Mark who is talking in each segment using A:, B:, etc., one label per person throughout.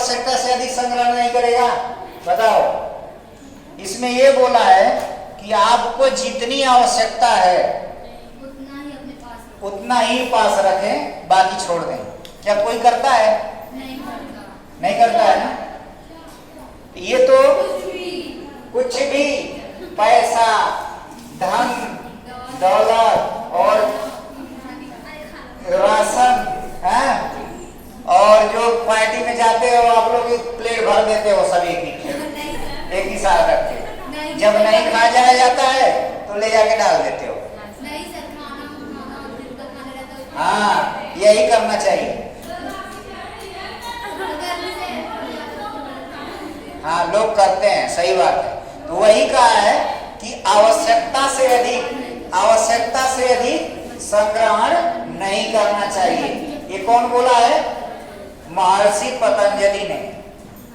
A: आवश्यकता से अधिक संग्रहण नहीं करेगा? बताओ। इसमें ये बोला है कि आपको जितनी आवश्यकता है उतना ही पास रखें, बाकी छोड़ दें। क्या कोई करता है? नहीं करता है ना। ये तो कुछ भी पैसा, धन, दौलत और राशन है, और जो पार्टी में जाते हो आप लोग एक प्लेट भर देते हो, सब एक ही साथ रख के, जब नहीं खा जाया जाता है तो ले जाके डाल देते हो। हाँ, यही करना चाहिए। हाँ, लोग करते हैं, सही बात है। तो वही कहा है कि आवश्यकता से अधिक संग्रहण नहीं करना चाहिए। ये कौन बोला है? महर्षि पतंजलि ने।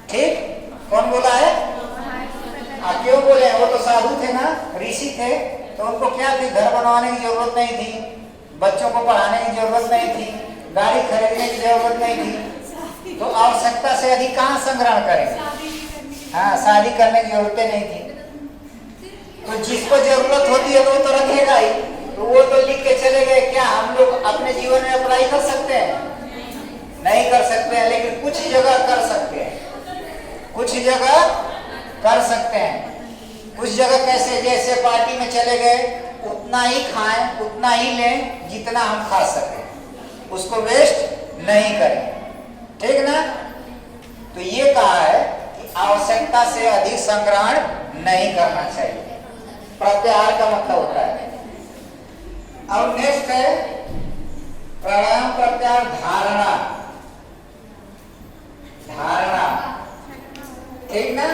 A: ठीक, कौन बोला है? क्यों बोले? वो तो साधु थे ना, ऋषि थे, तो उनको क्या थी? घर बनवाने की जरूरत नहीं थी, बच्चों को पढ़ाने की जरूरत नहीं थी, गाड़ी खरीदने की जरूरत नहीं थी, तो आवश्यकता से अधिक कहाँ संग्रहण करेंगे? हाँ, शादी करने की जरूरतें नहीं थी। तो जिसको जरूरत होती है तो वो तो रखेगा ही। तो वो तो लिख के चले गए। क्या हम लोग अपने जीवन में अप्लाई कर सकते हैं? नहीं कर सकते हैं, लेकिन कुछ जगह कर सकते हैं। कुछ जगह कर सकते हैं। कुछ जगह कैसे? जैसे पार्टी में चले गए, उतना ही खाएं, उतना ही लें जितना हम खा सकें, उसको वेस्ट नहीं करें। ठीक ना? तो ये कहा है कि आवश्यकता से अधिक संग्रहण नहीं करना चाहिए। प्रत्याहार का मतलब होता है। अब नेक्स्ट है प्राणायाम प्रत्याहार धारणा। धारणा, ठीक ना?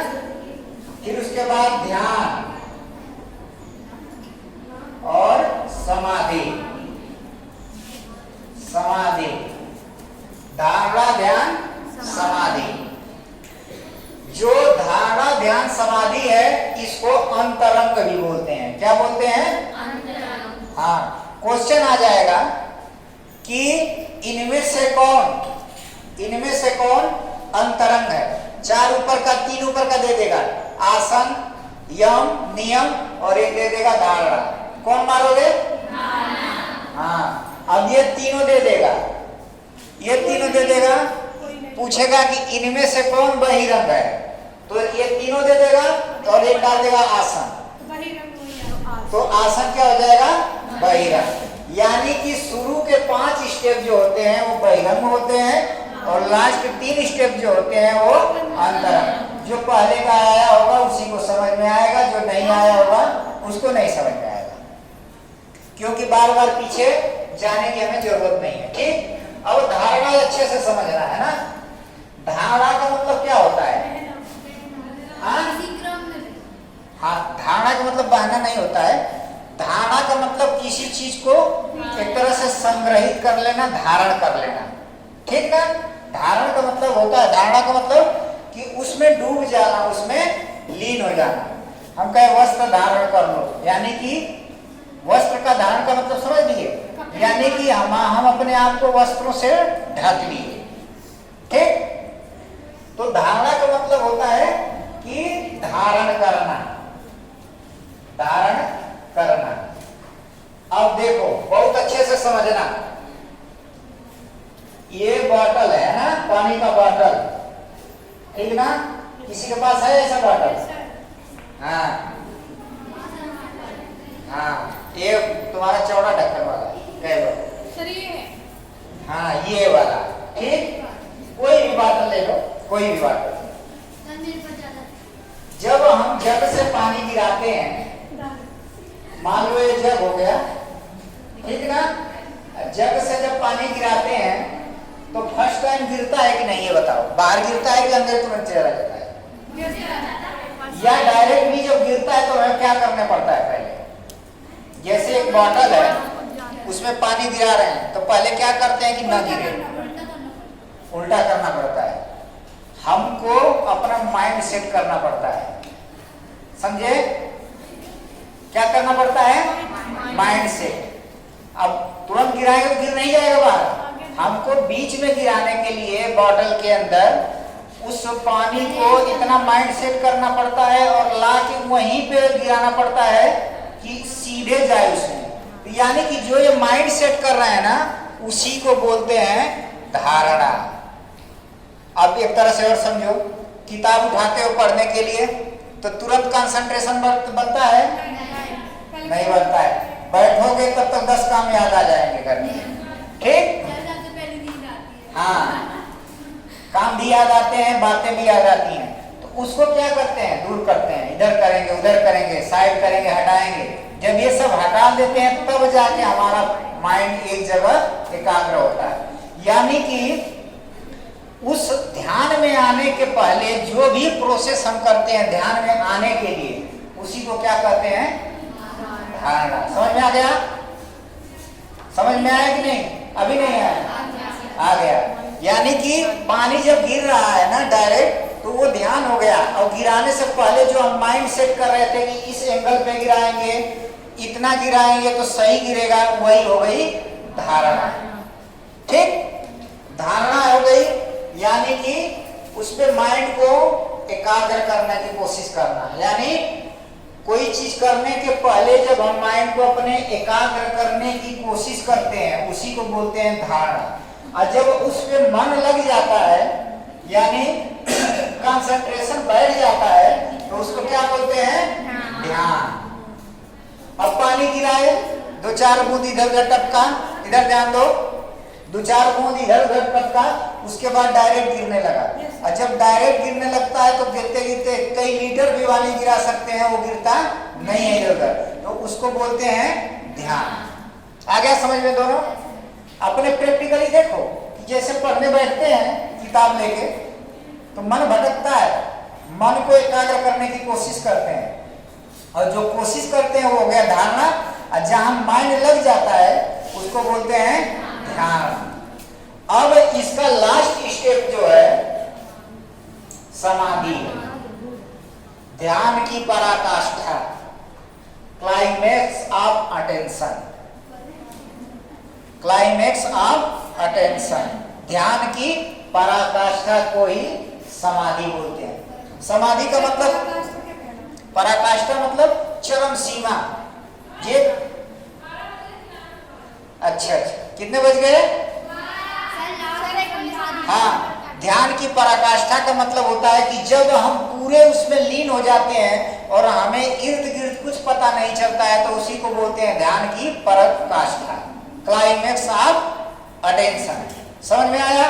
A: फिर उसके बाद ध्यान और समाधि। समाधि, धारणा, ध्यान, समाधि। जो धारणा, ध्यान, समाधि है, इसको अंतरंग भी बोलते हैं। क्या बोलते हैं? अंतरंग। हाँ, क्वेश्चन आ जाएगा कि इनमें से कौन अंतरंग है? 4 ऊपर का, 3 ऊपर का दे देगा, आसन, यम, नियम, और एक दे देगा धारणा। कौन मारोगे? हाँ, अब ये तीनों दे देगा, ये तीनों दे देगा। पूछेगा कि इनमें से कौन बहिरंग है, तो ये तीनों दे देगा और एक डाल देगा आसन। तो आसन क्या हो जाएगा? बहिरंग। यानी कि शुरू के 5 स्टेप जो होते हैं वो बहिरंग होते हैं, और लास्ट 3 स्टेप जो होते हैं वो अंतरंग। जो पहले का आया होगा उसी को समझ में आएगा, जो नहीं आया होगा उसको नहीं समझ में आएगा, क्योंकि बार बार पीछे जाने की हमें जरूरत नहीं है। ठीक, अब धारणा अच्छे से समझना है ना। धारणा का मतलब क्या होता है? हाँ, धारणा का मतलब बहाना नहीं होता है। धारणा का मतलब किसी चीज को एक तरह से संग्रहित कर लेना, धारण कर लेना। ठीक ना? धारण का मतलब होता है, धारणा का मतलब कि उसमें डूब जाना, उसमें लीन हो जाना। हम कहे वस्त्र धारण कर लो, यानी कि वस्त्र का धारण का मतलब समझ लीजिए, यानी कि हम अपने आप को वस्त्रों से ढक लिए। ठीक, तो धारणा का मतलब होता है कि धारण करना, धारण करना। अब देखो, बहुत अच्छे से समझना। ये बॉटल है ना, पानी का बॉटल, ठीक ना? किसी के पास है ऐसा बॉटल? हाँ हाँ, ये तुम्हारा चौड़ा ढक्कन वाला है। हाँ, ये वाला। ठीक, कोई भी बॉटल ले लो, कोई भी बॉटल। जब हम जग से पानी गिराते हैं, मान लो ये जग हो गया, ठीक ना? जग से जब पानी गिराते हैं तो फर्स्ट टाइम गिरता है कि नहीं, ये बताओ। बाहर गिरता है कि अंदर तुरंत चला जाता है? या डायरेक्ट भी जब गिरता है तो हमें क्या करना पड़ता है? पहले जैसे एक बॉटल है, उसमें पानी गिरा रहे हैं, तो पहले क्या करते हैं कि न गिरे, उल्टा करना पड़ता है। हमको अपना माइंड सेट करना पड़ता है, समझे? क्या करना पड़ता है? Mind set. अब तुरंत गिराएंगे तो गिर नहीं जाएगा बाहर। हमको बीच में गिराने के लिए बॉटल के अंदर उस पानी को इतना माइंड सेट करना पड़ता है और ला के वहीं पे गिराना पड़ता है कि सीधे जाए उसमें। तो यानी कि जो ये माइंड सेट कर रहे हैं ना, उसी को बोलते हैं धारणा। अब एक तरह से और समझो, किताब उठाते हो पढ़ने के लिए तो तुरंत कंसंट्रेशन बनता है? नहीं बनता है। बैठोगे तब तक 10 काम याद आ जाएंगे करने, ठीक? हाँ, काम भी याद आते हैं, बातें भी याद आती हैं। तो उसको क्या करते हैं? दूर करते हैं। इधर करेंगे, उधर करेंगे, साइड करेंगे, हटाएंगे। जब ये सब हटा देते हैं तब जाके हमारा माइंड एक जगह एकाग्र होता है। यानी कि उस ध्यान में आने के पहले जो भी प्रोसेस हम करते हैं ध्यान में आने के लिए, उसी को क्या कहते हैं? धारणा। समझ में आ गया? समझ में आया कि नहीं? अभी नहीं आया? आ गया। यानी कि पानी जब गिर रहा है ना डायरेक्ट, तो वो ध्यान हो गया। और गिराने से पहले जो हम माइंड सेट कर रहे थे कि इस एंगल पे गिराएंगे, इतना गिराएंगे तो सही गिरेगा, वही हो गई धारणा। ठीक, धारणा हो गई। यानी कि उस पे माइंड को एकाग्र करने की कोशिश करना। यानी कोई चीज करने के पहले जब हम माइंड को अपने एकाग्र करने की कोशिश करते हैं, उसी को बोलते हैं धारणा। और जब उस पे मन लग जाता है, यानी कंसंट्रेशन बैठ जाता है, तो उसको क्या बोलते हैं? ध्यान। अब पानी गिराए, 2-4 बूंद इधर उधर टपका, इधर ध्यान दो, 2-4 बूंद इधर उधर टपका, उसके बाद डायरेक्ट गिरने लगा। और जब डायरेक्ट गिरने लगता है तो गिरते गिरते कई लीटर भी पानी गिरा सकते हैं, वो गिरता नहीं है इधर उधर, तो उसको बोलते हैं ध्यान। आ गया समझ में दोनों? अपने प्रैक्टिकली देखो कि जैसे पढ़ने बैठते हैं किताब लेके, तो मन भटकता है, मन को एकाग्र करने की कोशिश करते हैं, और जो कोशिश करते हैं वो हो गया धारणा। और जहां माइंड लग जाता है उसको बोलते हैं ध्यान। अब इसका लास्ट स्टेप जो है समाधि है, ध्यान की पराकाष्ठा, climax of attention. Climax of attention, ध्यान की पराकाष्ठा को ही समाधि बोलते हैं। समाधि का मतलब, पराकाष्ठा मतलब चरम सीमा। ये अच्छा, कितने बज गए? हाँ, ध्यान की पराकाष्ठा का मतलब होता है कि जब हम पूरे उसमें लीन हो जाते हैं और हमें इर्द गिर्द कुछ पता नहीं चलता है, तो उसी को बोलते हैं ध्यान की पराकाष्ठा, क्लाइमेक्स ऑफ अटेंशन। समझ में आया?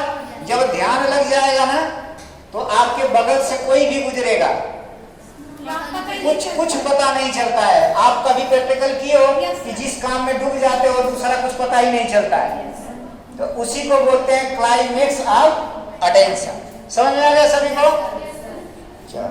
A: जब ध्यान लग जाएगा ना, तो आपके बगल से कोई भी गुजरेगा, कुछ पता नहीं चलता है। आप कभी प्रैक्टिकल किए हो कि जिस काम में डूब जाते हो दूसरा कुछ पता ही नहीं चलता है, तो उसी को बोलते हैं क्लाइमेक्स ऑफ अटेंशन। समझ में आ गया सभी को? चलो।